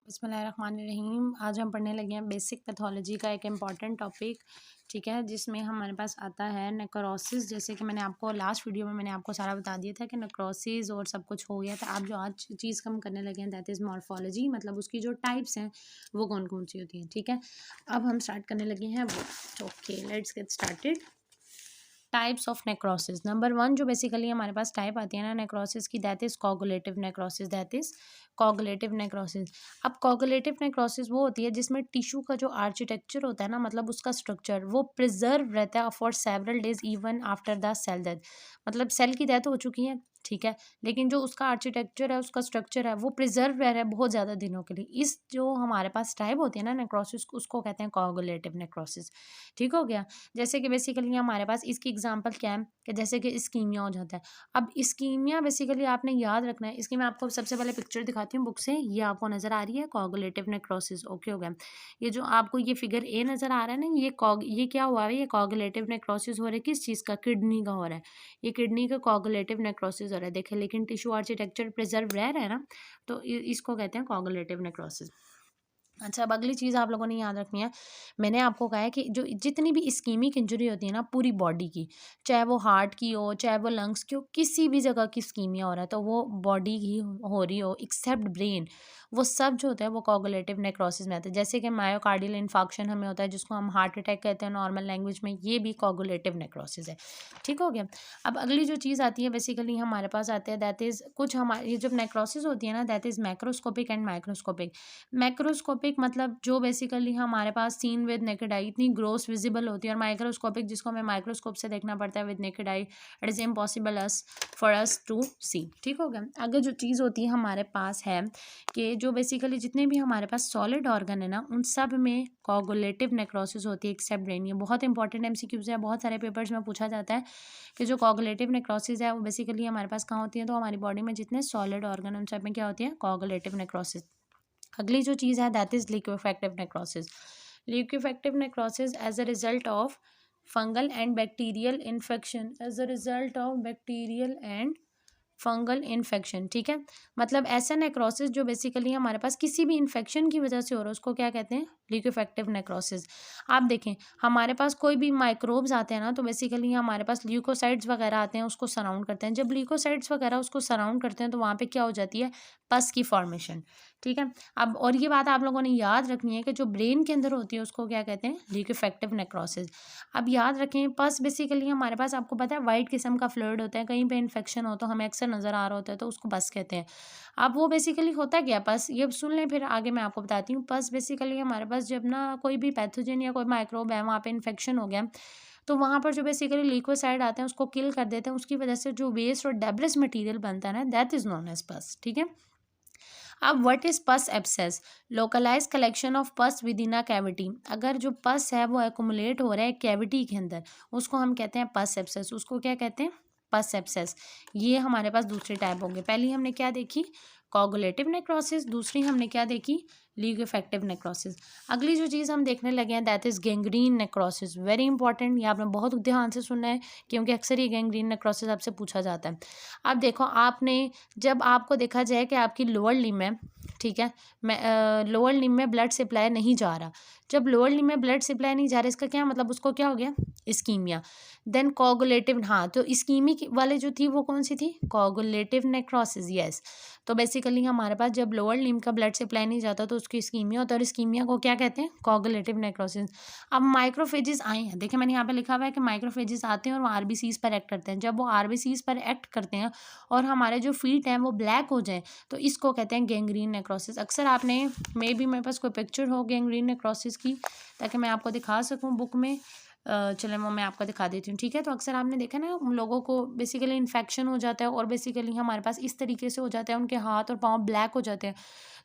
बिस्मिल्लाहिर्रहमानिर्रहीम। आज हम पढ़ने लगे हैं बेसिक पैथोलॉजी का एक इम्पॉर्टेंट टॉपिक, ठीक है, जिसमें हमारे पास आता है नेक्रोसिस। जैसे कि मैंने आपको लास्ट वीडियो में मैंने आपको सारा बता दिया था कि नेक्रोसिस और सब कुछ हो गया था। आप जो आज चीज़ हम करने लगे हैं दैट इज़ मॉर्फोलॉजी, मतलब उसकी जो टाइप्स हैं वो कौन कौन सी होती हैं, ठीक है। अब हम स्टार्ट करने लगे हैं वो। Okay, let's get started. Types of necrosis. Number 1 जो बेसिकली हमारे पास टाइप आती है ना नेक्रोसिस की, that is coagulative necrosis. That is coagulative necrosis. अब कोगुलेटिव नेक्रोसिस वो होती है जिसमें टिश्यू का जो आर्किटेक्चर होता है ना, मतलब उसका स्ट्रक्चर वो प्रिजर्व रहता है for several days even after the cell death. मतलब सेल की डेथ हो चुकी है, ठीक है, लेकिन जो उसका आर्किटेक्चर है, उसका स्ट्रक्चर है, वो प्रिजर्व रह रहा है बहुत ज़्यादा दिनों के लिए। इस जो हमारे पास टाइप होती है ना नेक्रोसिस, उसको कहते हैं कोगुलेटिव नेक्रोसिस। ठीक हो गया। जैसे कि बेसिकली हमारे पास इसकी एग्जांपल क्या है कि जैसे कि इस्कीमिया हो जाता है। अब इस्कीमिया बेसिकली आपने याद रखना है। इसकी मैं आपको सबसे पहले पिक्चर दिखाती हूँ बुक से। ये आपको नज़र आ रही है कोगुलेटिव नेक्रोसिस। ओके हो गया। ये जो आपको ये फिगर ए नज़र आ रहा है ना, ये क्या हुआ है, ये कोगुलेटिव नेक्रोसिस हो रहा है। किस चीज़ का? किडनी का हो रहा है। ये किडनी का कोगुलेटिव नेक्रोसिस हो रहा है। देखिए, लेकिन टिश्यू आर्किटेक्चर प्रिजर्व रह रहा है ना, तो इसको कहते हैं कोगुलेटिव नेक्रोसिस। अच्छा, अब अगली चीज़ आप लोगों ने याद रखनी है। मैंने आपको कहा है कि जो जितनी भी इस्कीमिक इंजरी होती है ना पूरी बॉडी की, चाहे वो हार्ट की हो, चाहे वो लंग्स की हो, किसी भी जगह की इस्कीमिया हो रहा है तो वो बॉडी की हो रही हो एक्सेप्ट ब्रेन, वो सब जो होता है वो कोगुलेटिव नेक्रोसिस में आता है। जैसे कि मायोकार्डियल इन्फार्क्शन हमें होता है जिसको हम हार्ट अटैक कहते हैं नॉर्मल लैंग्वेज में, ये भी कोगुलेटिव नेक्रोसिस है। ठीक हो गया। अब अगली जो चीज़ आती है बेसिकली हमारे पास आते हैं दैट इज़ कुछ हमारी ये जब नेक्रोसिस होती है ना that is macroscopic and microscopic. Macroscopic मतलब जो बेसिकली हमारे पास सीन विद नेकेड आई इतनी ग्रोस विजिबल होती है, और माइक्रोस्कोपिक जिसको हमें माइक्रोस्कोप से देखना पड़ता है with naked eye, it is impossible us for us to see. ठीक हो गया। अगर जो चीज़ होती है हमारे पास है कि जो बेसिकली जितने भी हमारे पास सॉलिड ऑर्गन है ना, उन सब में कोगुलेटिव नेक्रोसिस होती है एक्सेप्ट ब्रेन। ये बहुत इंपॉर्टेंट एमसीक्यूज है, बहुत सारे पेपर्स में पूछा जाता है कि जो कोगुलेटिव नेक्रोसिस है वो बेसिकली हमारे पास कहाँ होती है, तो हमारी बॉडी में जितने सॉलिड ऑर्गन उन सब में क्या होती है, कोगुलेटिव नेक्रोसिस। अगली जो चीज़ है that is liquefactive necrosis. Liquefactive necrosis as a result of fungal and bacterial infection, as a result of bacterial and fungal infection. ठीक है, मतलब ऐसा नेक्रोसिस जो बेसिकली हमारे पास किसी भी इन्फेक्शन की वजह से हो रहा है उसको क्या कहते हैं, लिक्विफेक्टिव नेक्रोसिस। आप देखें हमारे पास कोई भी माइक्रोब्स आते हैं ना, तो बेसिकली हमारे पास ल्यूकोसाइड्स वगैरह आते हैं, उसको सराउंड करते हैं। जब ल्यूकोसाइड्स वगैरह उसको सराउंड करते हैं तो वहाँ पे क्या हो जाती है, पस की फॉर्मेशन। ठीक है। अब और ये बात आप लोगों ने याद रखनी है कि जो ब्रेन के अंदर होती है उसको क्या कहते हैं, लिक्विफेक्टिव नेक्रोसिस। अब याद रखें पस बेसिकली हमारे पास आपको पता है वाइट किस्म का फ्लूइड होता है, कहीं पे इन्फेक्शन हो तो हमें अक्सर नज़र आ रहा होता है तो उसको पस कहते हैं। अब वो बेसिकली होता क्या पस, ये सुन लें फिर आगे मैं आपको बताती हूँ। पस बेसिकली हमारे पास जब ना कोई भी पैथोजन या कोई माइक्रोब है वहाँ पे इन्फेक्शन हो गया, तो वहाँ पर जो बेसिकली लिक्विसाइड आते हैं उसको किल कर देते हैं, उसकी वजह से जो वेस्ट और डेब्रिस मटीरियल बनता है ना दैट इज़ नोन एज पस। ठीक है। अब व्हाट इज पस एब्सेस, लोकलाइज कलेक्शन ऑफ पस विद इन अ कैविटी। अगर जो पस है वो एक्युमुलेट हो रहा है कैविटी के अंदर, उसको हम कहते हैं पस एब्सेस। उसको क्या कहते हैं, पस एब्सेस। ये हमारे पास दूसरी टाइप होंगे। पहली हमने क्या देखी, कोगुलेटिव नेक्रोसिस, दूसरी हमने क्या देखी, लिक्विफेक्टिव नेक्रोसिस। अगली जो चीज़ हम देखने लगे हैं that is gangrene necrosis. Very important, ये आपने बहुत ध्यान से सुनना है क्योंकि अक्सर ये गैंग्रीन नेक्रोसिस आपसे पूछा जाता है। अब देखो आपने, जब आपको देखा जाए कि आपकी लोअर लिम्ब में, ठीक है, मैं लोअर लिम्ब में ब्लड सप्लाई नहीं जा रहा, जब लोअर लिम्ब में ब्लड सप्लाई नहीं जा रहा इसका क्या मतलब, उसको क्या हो गया, इस्कीमिया। देन कोगुलेटिव, हाँ तो इस्कीमिक वाले जो थी वो कौन सी थी, कोगुलेटिव नेक्रोसिस। यस, तो बेसिकली हमारे पास जब लोअर लिम्ब का ब्लड सप्लाई नहीं जाता तो उसकी इस्कीमिया होता है, और इस्कीमिया को क्या कहते हैं, कोगुलेटिव नेक्रोसिस। अब माइक्रोफेजेस आए हैं, देखिए मैंने यहाँ पे लिखा हुआ है कि माइक्रोफेजेस आते हैं और वो आरबीसीज पर एक्ट करते हैं। जब वो आरबीसीज पर एक्ट करते हैं और हमारे जो फीट हैं वो ब्लैक हो जाए तो इसको कहते हैं गैंग्रीन नेक्रोसिस। अक्सर आपने, मे बी मेरे पास कोई पिक्चर हो गैंग्रीन नेक्रोसिस की ताकि मैं आपको दिखा सकूं बुक में, चलें वो मैं आपको दिखा देती हूँ। ठीक है, तो अक्सर आपने देखा ना उन लोगों को बेसिकली इन्फेक्शन हो जाता है और बेसिकली हमारे पास इस तरीके से हो जाता है, उनके हाथ और पाँव ब्लैक हो जाते हैं।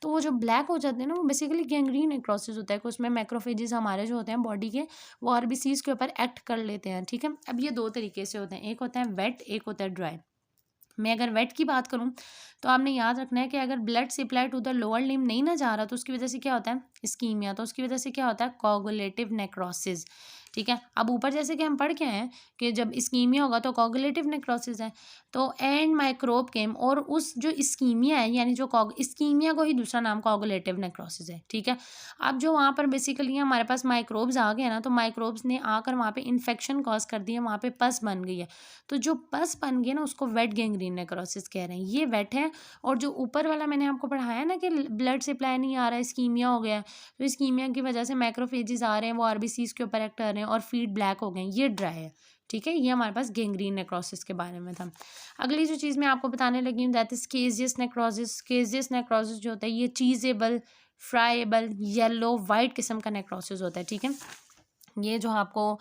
तो वो जो ब्लैक हो जाते हैं ना वो बेसिकली गैंग्रीन नेक्रोसिस होता है कि उसमें मैक्रोफेजेस हमारे जो होते हैं बॉडी के वो आरबीसीज के ऊपर एक्ट कर लेते हैं। ठीक है, अब ये दो तरीके से होते हैं, एक होता है वेट, एक होता है ड्राई। मैं अगर वेट की बात करूं तो आपने याद रखना है कि अगर blood supply to the lower limb नहीं ना जा रहा तो उसकी वजह से क्या होता है, इस्कीमिया। तो उसकी वजह से क्या होता है, कोगुलेटिव नेक्रोसिस। ठीक है। अब ऊपर जैसे कि हम पढ़ के आए हैं कि जब इस्कीमिया होगा तो कोगुलेटिव नेक्रोसिस है, तो एंड माइक्रोब केम, और उस जो इस्कीमिया है यानी जो इस्कीमिया को ही दूसरा नाम कोगुलेटिव नेक्रोसिस है, ठीक है। अब जो वहाँ पर बेसिकली हमारे पास माइक्रोब्स आ गए ना, तो माइक्रोब्स ने आकर वहाँ पे इन्फेक्शन कॉज कर दिया, वहाँ पे पस बन गई है, तो जो पस बन गई ना उसको वेट गैंग्रीन नेक्रोसिस कह रहे हैं, ये वेट है। और जो ऊपर वाला मैंने आपको पढ़ाया ना कि ब्लड सप्लाई नहीं आ रहा है, इस्कीमिया हो गया है, तो इस्कीमिया की वजह से मैक्रोफेजेस आ रहे हैं, वो आरबीसीज के ऊपर एक्ट कर रहे हैं और फीड ब्लैक हो गए हैं, ये ड्राई है, ठीक है। ये हमारे पास गैंग्रीन नेक्रोसिस के बारे में था। अगली जो चीज़ मैं आपको बताने लगी हूँ that is caseous necrosis. Caseous necrosis जो होता है ये चीजेबल, फ्राइएबल, येलो, वाइट किस्म का नेक्रोसिस होता है, ठीक है। ये जो आपको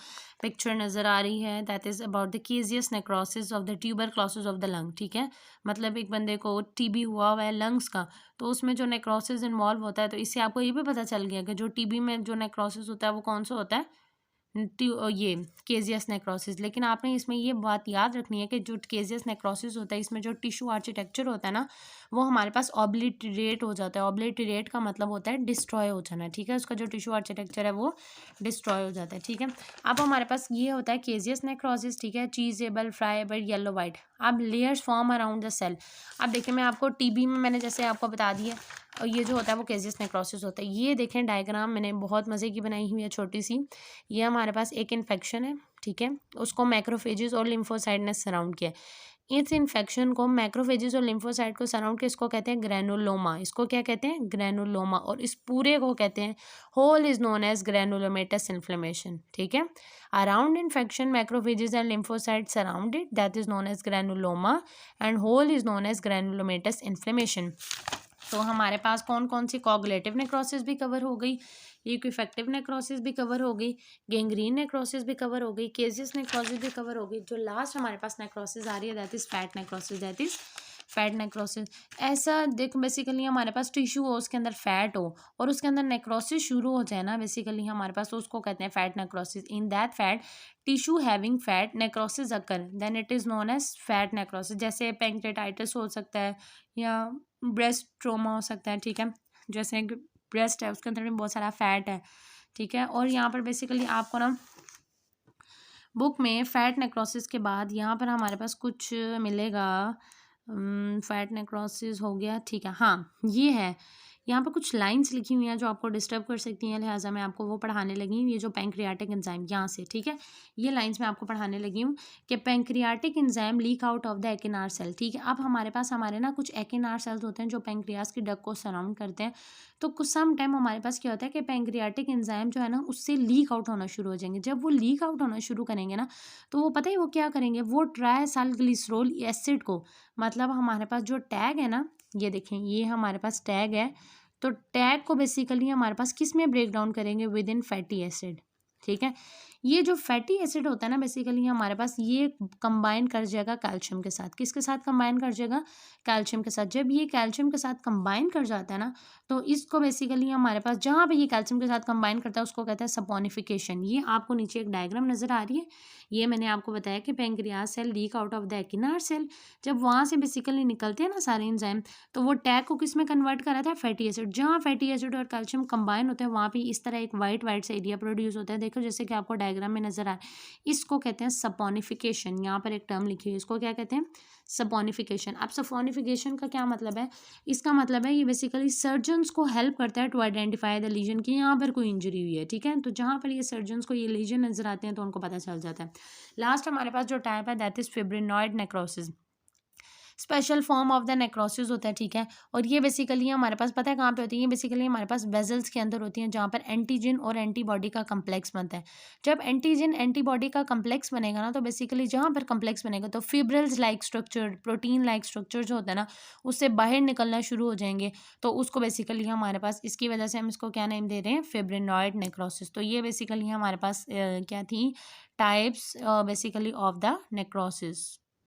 पिक्चर नज़र आ रही है that is about the caseous necrosis of the tuberculosis of the lung, ठीक है। मतलब एक बंदे को टीबी हुआ है लंग्स का, तो उसमें जो नेक्रोसिस इन्वॉल्व होता है, तो इससे आपको ये भी पता चल गया कि जो टीबी में जो नेक्रोसिस होता है वो कौन सा होता है, ये केजियस नेक्रोसिस। लेकिन आपने इसमें ये बात याद रखनी है कि जो केजियस नेक्रोसिस होता है इसमें जो टिश्यू आर्किटेक्चर होता है ना वो हमारे पास ऑब्लिटरेट हो जाता है। ऑब्लिटरेट का मतलब होता है डिस्ट्रॉय हो जाना, ठीक है। उसका जो टिश्यू आर्किटेक्चर है वो डिस्ट्रॉय हो जाता है, ठीक है। अब हमारे पास ये होता है केजियस नेक्रोसिस, ठीक है। Cheesable, friable, yellow, white. अब layers form around the cell. अब देखिए मैं आपको टीबी में मैंने जैसे आपको बता दिया, और ये जो होता है वो केजियस नेक्रोसिस होता है। ये देखें डायग्राम मैंने बहुत मज़े की बनाई हुई है छोटी सी। ये हमारे पास एक इन्फेक्शन है, ठीक है। उसको मैक्रोफेजेस और लिम्फोसाइट ने सराउंड किया है। इस इन्फेक्शन को मैक्रोफेजेस और लिम्फोसाइट को सराउंड किया, इसको कहते हैं ग्रैनुलोमा। इसको क्या कहते हैं, ग्रैनुलोमा। और इस पूरे को कहते हैं, whole is known as granulomatous inflammation, ठीक है। Around infection macrophages and lymphocyte surrounded, that is known as granuloma, and whole is known as granulomatous inflammation. तो हमारे पास कौन कौन सी कोगुलेटिव नेक्रोसिस भी कवर हो गई, इक्विफेक्टिव नेक्रोसिस भी कवर हो गई, गैंग्रीन नेक्रोसिस भी कवर हो गई, केजियस नेक्रोसिस भी कवर हो गई। जो लास्ट हमारे पास नेक्रोसिस आ रही है that is fat necrosis, that is fat necrosis. ऐसा देखो बेसिकली हमारे पास टिश्यू हो उसके अंदर फैट हो और उसके अंदर नेक्रोसिस शुरू हो जाए ना बेसिकली हमारे पास, तो उसको कहते हैं fat necrosis. In that fat tissue having fat necrosis occur then it is known as fat necrosis. जैसे पैंक्रेटाइटिस हो सकता है या ब्रेस्ट ट्रोमा हो सकता है, ठीक है। जैसे ब्रेस्ट है उसके अंदर भी बहुत सारा फैट है, ठीक है। और यहाँ पर बेसिकली आपको ना बुक में फैट नेक्रोसिस के बाद यहाँ पर हमारे पास कुछ मिलेगा। फैट नेक्रोसिस हो गया, ठीक है। हाँ ये है, यहाँ पर कुछ लाइंस लिखी हुई हैं जो आपको डिस्टर्ब कर सकती हैं, लिहाजा मैं आपको वो पढ़ाने लगी हूँ। ये जो पैंक्रियाटिक एंजाइम यहाँ से, ठीक है, ये लाइंस मैं आपको पढ़ाने लगी हूँ कि pancreatic enzyme leak out of the acinar cell, ठीक है। अब हमारे पास हमारे ना कुछ एकिनार सेल्स होते हैं जो पैंक्रियास की डग को सराउंड करते हैं, तो कुछ सम टाइम हमारे पास क्या होता है कि पैंक्रियाटिक एंजाइम जो है ना उससे लीक आउट होना शुरू हो जाएंगे। जब वो लीक आउट होना शुरू करेंगे ना तो वो पता है वो क्या करेंगे, वो ट्राइसाइक्लिसरोल एसिड को, मतलब हमारे पास जो टैग है ना, ये देखें ये हमारे पास टैग है, तो टैग को बेसिकली हमारे पास किस में ब्रेक डाउन करेंगे, विद इन फैटी एसिड, ठीक है। ये जो फैटी एसिड होता है ना बेसिकली हमारे पास ये कंबाइन कर जाएगा कैल्शियम के साथ। किसके साथ कंबाइन कर जाएगा, कैल्शियम के साथ। जब ये कैल्शियम के साथ कंबाइन कर जाता है ना तो इसको बेसिकली हमारे पास जहाँ पे ये कैल्शियम के साथ कंबाइन करता है उसको कहते हैं सपोनिफिकेशन। ये आपको नीचे एक डायग्राम नजर आ रही है, ये मैंने आपको बताया कि pancreas cell leak out of the acinar cell, जब वहाँ से बेसिकली निकलते हैं ना सारे एंजाइम, तो वो टैग को किस में कन्वर्ट करा था, फैटी एसिड। जहाँ फैटी एसिड और कैल्शियम कंबाइन होते हैं वहाँ पे इस तरह एक वाइट वाइट सा एरिया प्रोड्यूस होता है। देखो जैसे कि आपको डायग्राम में नजर आ रहा है, इसको कहते हैं सपोनिफिकेशन। यहाँ पर एक टर्म लिखी है, इसको क्या कहते हैं, सपोनिफिकेशन। अब सपोनिफिकेशन का क्या मतलब है, इसका मतलब है ये बेसिकली सर्जन्स को हेल्प करता है टू आइडेंटिफाई द लीजन की यहाँ पर कोई इंजरी हुई है, ठीक है। तो जहाँ पर ये सर्जन्स को ये लीजन नजर आते हैं तो उनको पता चल जाता है। लास्ट हमारे पास जो टाइप है that is fibrinoid necrosis, special form of the necrosis होता है, ठीक है। और ये बेसिकली हमारे पास पता है कहाँ पे होती है, ये बेसिकली हमारे पास वेजल्स के अंदर होती हैं जहाँ पर एंटीजन और एंटीबॉडी का कम्प्लेक्स बनता है। जब एंटीजन एंटीबॉडी का कम्प्लेक्स बनेगा ना तो बेसिकली जहाँ पर कम्प्लेक्स बनेगा तो fibrils like structure, protein like structure जो होता है ना उससे बाहर निकलना शुरू हो जाएंगे, तो उसको बेसिकली हमारे पास इसकी वजह से हम इसको क्या नेम दे रहे हैं, फिब्रिनॉइड नेक्रोसिस। तो ये बेसिकली हमारे पास क्या थी types basically of the necrosis.